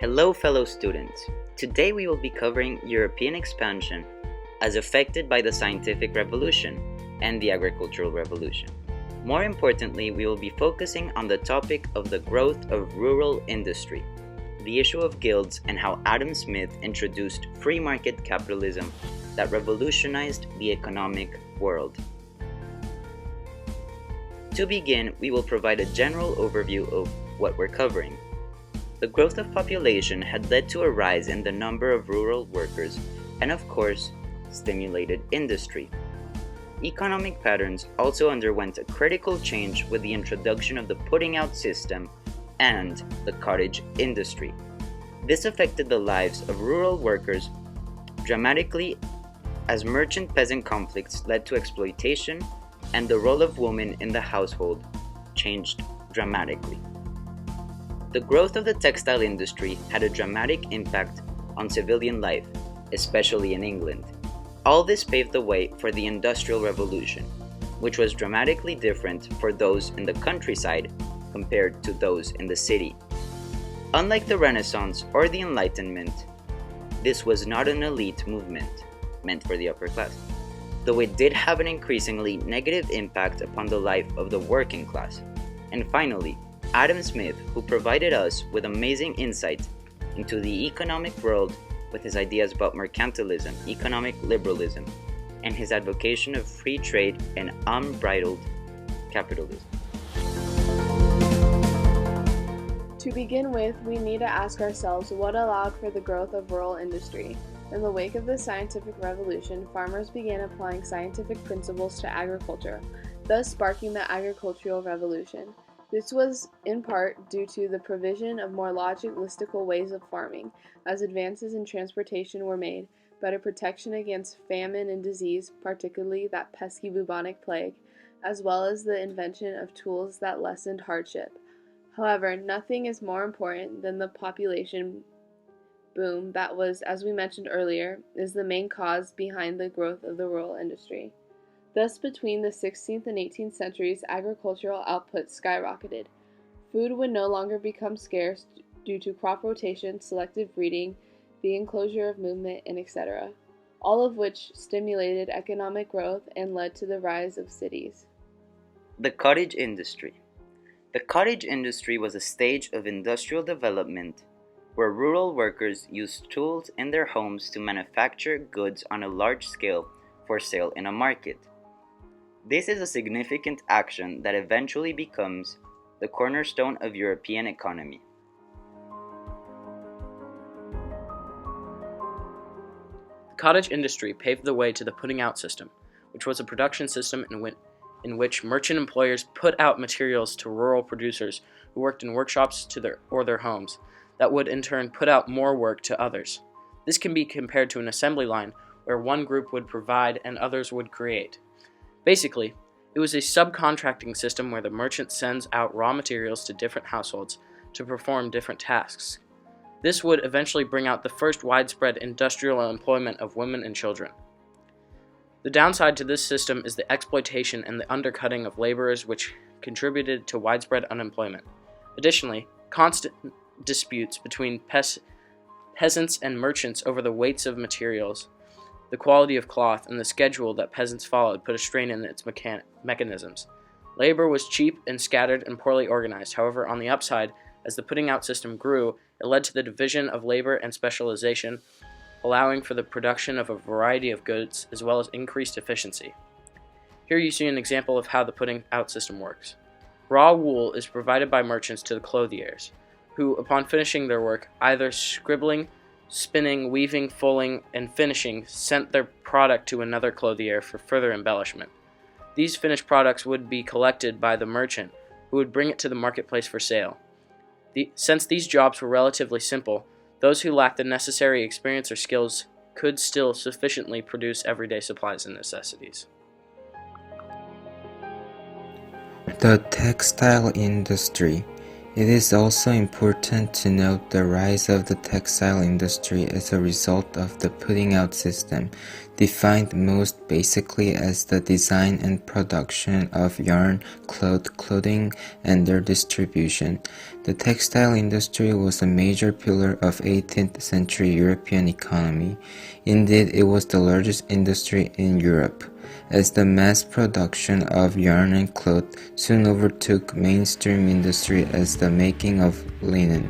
Hello fellow students. Today we will be covering European expansion as affected by the scientific revolution and the agricultural revolution. More importantly, we will be focusing on the topic of the growth of rural industry, the issue of guilds, and how Adam Smith introduced free market capitalism that revolutionized the economic world. To begin, we will provide a general overview of what we're covering. The growth of population had led to a rise in the number of rural workers and, of course, stimulated industry. Economic patterns also underwent a critical change with the introduction of the putting out system and the cottage industry. This affected the lives of rural workers dramatically as merchant-peasant conflicts led to exploitation, and the role of women in the household changed dramatically. The growth of the textile industry had a dramatic impact on civilian life, especially in England. All this paved the way for the Industrial Revolution, which was dramatically different for those in the countryside compared to those in the city. Unlike the Renaissance or the Enlightenment, this was not an elite movement meant for the upper class, though it did have an increasingly negative impact upon the life of the working class. And finally, Adam Smith, who provided us with amazing insight into the economic world with his ideas about mercantilism, economic liberalism, and his advocacy of free trade and unbridled capitalism. To begin with, we need to ask ourselves what allowed for the growth of rural industry. In the wake of the scientific revolution, farmers began applying scientific principles to agriculture, thus sparking the agricultural revolution. This was in part due to the provision of more logistical ways of farming, as advances in transportation were made, better protection against famine and disease, particularly that pesky bubonic plague, as well as the invention of tools that lessened hardship. However, nothing is more important than the population boom that was, as we mentioned earlier, is the main cause behind the growth of the rural industry. Thus, between the 16th and 18th centuries, agricultural output skyrocketed. Food would no longer become scarce due to crop rotation, selective breeding, the enclosure of movement, and etc., all of which stimulated economic growth and led to the rise of cities. The cottage industry. The cottage industry was a stage of industrial development where rural workers used tools in their homes to manufacture goods on a large scale for sale in a market. This is a significant action that eventually becomes the cornerstone of European economy. The cottage industry paved the way to the putting out system, which was a production system in which merchant employers put out materials to rural producers who worked in workshops or their homes, that would in turn put out more work to others. This can be compared to an assembly line where one group would provide and others would create. Basically, it was a subcontracting system where the merchant sends out raw materials to different households to perform different tasks. This would eventually bring out the first widespread industrial employment of women and children. The downside to this system is the exploitation and the undercutting of laborers, which contributed to widespread unemployment. Additionally, constant disputes between peasants and merchants over the weights of materials, the quality of cloth, and the schedule that peasants followed put a strain in its mechanisms. Labor was cheap and scattered and poorly organized. However, on the upside, as the putting out system grew, it led to the division of labor and specialization, allowing for the production of a variety of goods as well as increased efficiency. Here you see an example of how the putting out system works. Raw wool is provided by merchants to the clothiers, who, upon finishing their work, either scribbling, spinning, weaving, fulling, and finishing, sent their product to another clothier for further embellishment. These finished products would be collected by the merchant, who would bring it to the marketplace for sale. Since these jobs were relatively simple, those who lacked the necessary experience or skills could still sufficiently produce everyday supplies and necessities. The textile industry. It is also important to note the rise of the textile industry as a result of the putting out system, defined most basically as the design and production of yarn, clothing, and their distribution. The textile industry was a major pillar of 18th century European economy. Indeed, it was the largest industry in Europe, as the mass production of yarn and cloth soon overtook mainstream industry as the making of linen.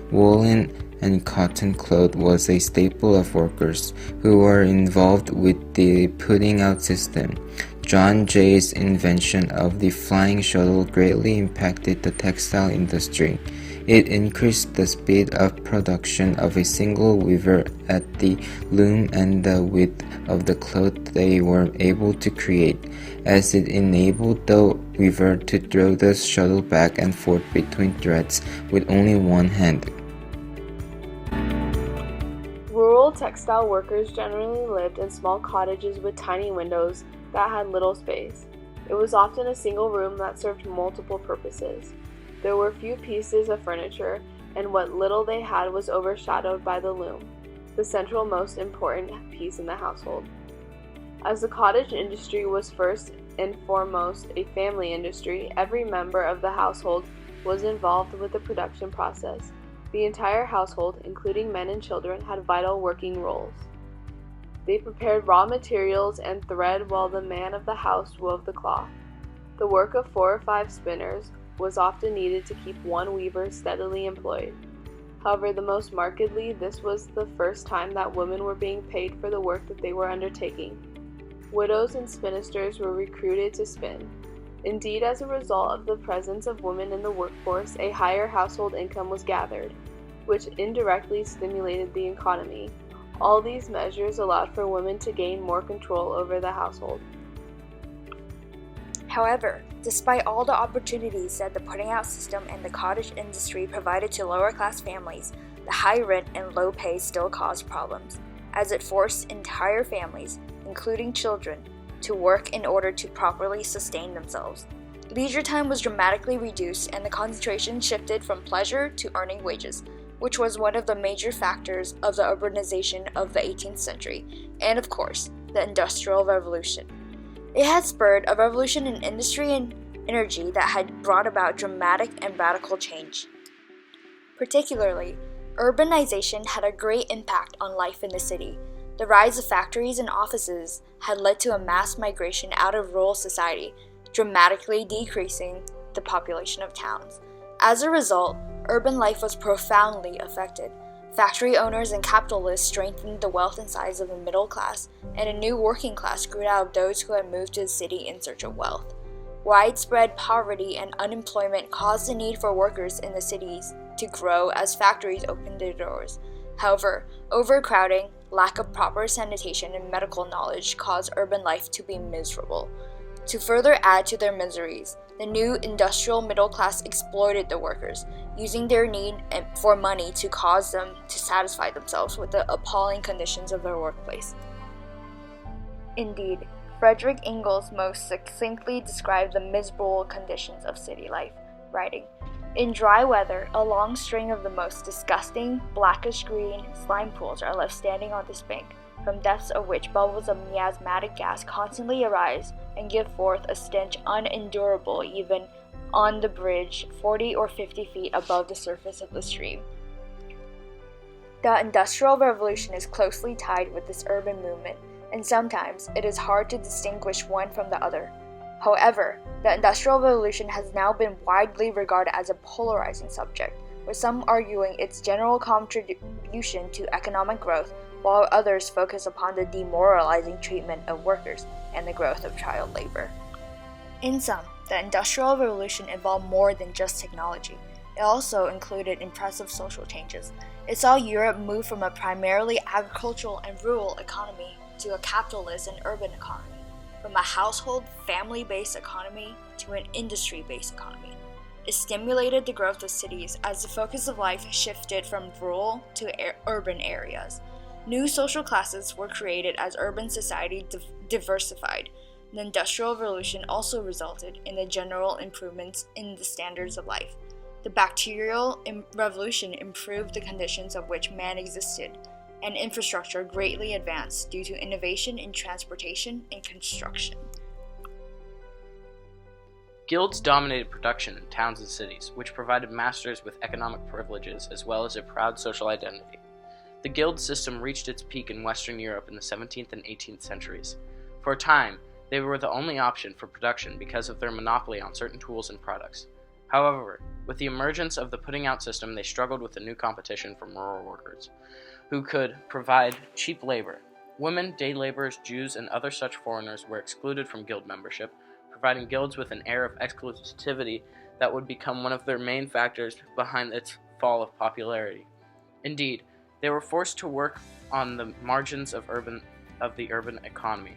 Woolen and cotton cloth was a staple of workers who were involved with the putting out system. John Jay's invention of the flying shuttle greatly impacted the textile industry. It increased the speed of production of a single weaver at the loom and the width of the cloth they were able to create, as it enabled the weaver to throw the shuttle back and forth between threads with only one hand. Rural textile workers generally lived in small cottages with tiny windows that had little space. It was often a single room that served multiple purposes. There were few pieces of furniture, and what little they had was overshadowed by the loom, the central most important piece in the household. As the cottage industry was first and foremost a family industry, every member of the household was involved with the production process. The entire household, including men and children, had vital working roles. They prepared raw materials and thread while the man of the house wove the cloth. The work of 4 or 5 spinners was often needed to keep one weaver steadily employed. However, the most markedly, this was the first time that women were being paid for the work that they were undertaking. Widows and spinsters were recruited to spin. Indeed, as a result of the presence of women in the workforce, a higher household income was gathered, which indirectly stimulated the economy. All these measures allowed for women to gain more control over the household. However, despite all the opportunities that the putting out system and the cottage industry provided to lower-class families, the high rent and low pay still caused problems, as it forced entire families, including children, to work in order to properly sustain themselves. Leisure time was dramatically reduced and the concentration shifted from pleasure to earning wages, which was one of the major factors of the urbanization of the 18th century, and of course, the Industrial Revolution. It had spurred a revolution in industry and energy that had brought about dramatic and radical change. Particularly, urbanization had a great impact on life in the city. The rise of factories and offices had led to a mass migration out of rural society, dramatically decreasing the population of towns. As a result, urban life was profoundly affected. Factory owners and capitalists strengthened the wealth and size of the middle class, and a new working class grew out of those who had moved to the city in search of wealth. Widespread poverty and unemployment caused the need for workers in the cities to grow as factories opened their doors. However, overcrowding, lack of proper sanitation, and medical knowledge caused urban life to be miserable. To further add to their miseries, the new industrial middle class exploited the workers, using their need for money to cause them to satisfy themselves with the appalling conditions of their workplace. Indeed, FRIEDRICH Engels most succinctly described the miserable conditions of city life, writing, "In dry weather, a long string of the most disgusting, blackish-green slime pools are left standing on this bank, from depths of which bubbles of miasmatic gas constantly arise and give forth a stench unendurable even on the bridge 40 or 50 feet above the surface of the stream." The Industrial Revolution is closely tied with this urban movement, and sometimes it is hard to distinguish one from the other. However, the Industrial Revolution has now been widely regarded as a polarizing subject, with some arguing its general contribution to economic growth, while others focus upon the demoralizing treatment of workers and the growth of child labor. In sum, the Industrial Revolution involved more than just technology. It also included impressive social changes. It saw Europe move from a primarily agricultural and rural economy to a capitalist and urban economy, from a household, family-based economy to an industry-based economy. It stimulated the growth of cities as the focus of life shifted from rural to urban areas. New social classes were created as urban society diversified. The Industrial Revolution also resulted in the general improvements in the standards of life. The bacterial revolution improved the conditions of which man existed, and infrastructure greatly advanced due to innovation in transportation and construction. Guilds dominated production in towns and cities, which provided masters with economic privileges as well as a proud social identity. The guild system reached its peak in Western Europe in the 17th and 18th centuries. For a time, they were the only option for production because of their monopoly on certain tools and products. However, with the emergence of the putting out system, they struggled with the new competition from rural workers, who could provide cheap labor. Women, day laborers, Jews, and other such foreigners were excluded from guild membership, providing guilds with an air of exclusivity that would become one of their main factors behind its fall of popularity. Indeed, they were forced to work on the margins of the urban economy.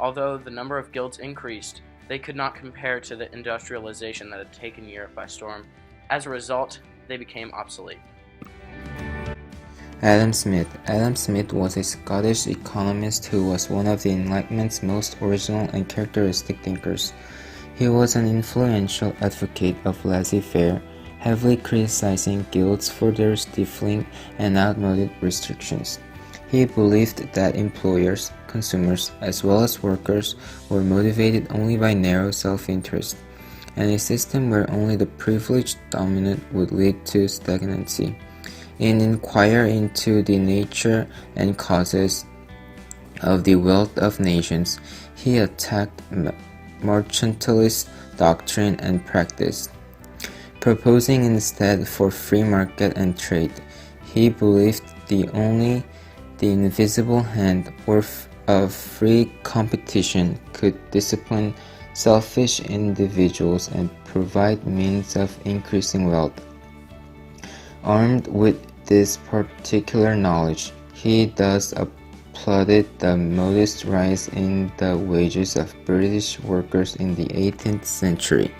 Although the number of guilds increased, they could not compare to the industrialization that had taken Europe by storm. As a result, they became obsolete. Adam Smith. Adam Smith was a Scottish economist who was one of the Enlightenment's most original and characteristic thinkers. He was an influential advocate of laissez-faire, heavily criticizing guilds for their stifling and outmoded restrictions. He believed that employers, consumers, as well as workers were motivated only by narrow self-interest, and a system where only the privileged dominant would lead to stagnancy. In Inquire into the Nature and Causes of the Wealth of Nations, he attacked mercantilist doctrine and practice, proposing instead for free market and trade. He believed only the invisible hand of free competition could discipline selfish individuals and provide means of increasing wealth. Armed with this particular knowledge, he thus applauded the modest rise in the wages of British workers in the 18th century.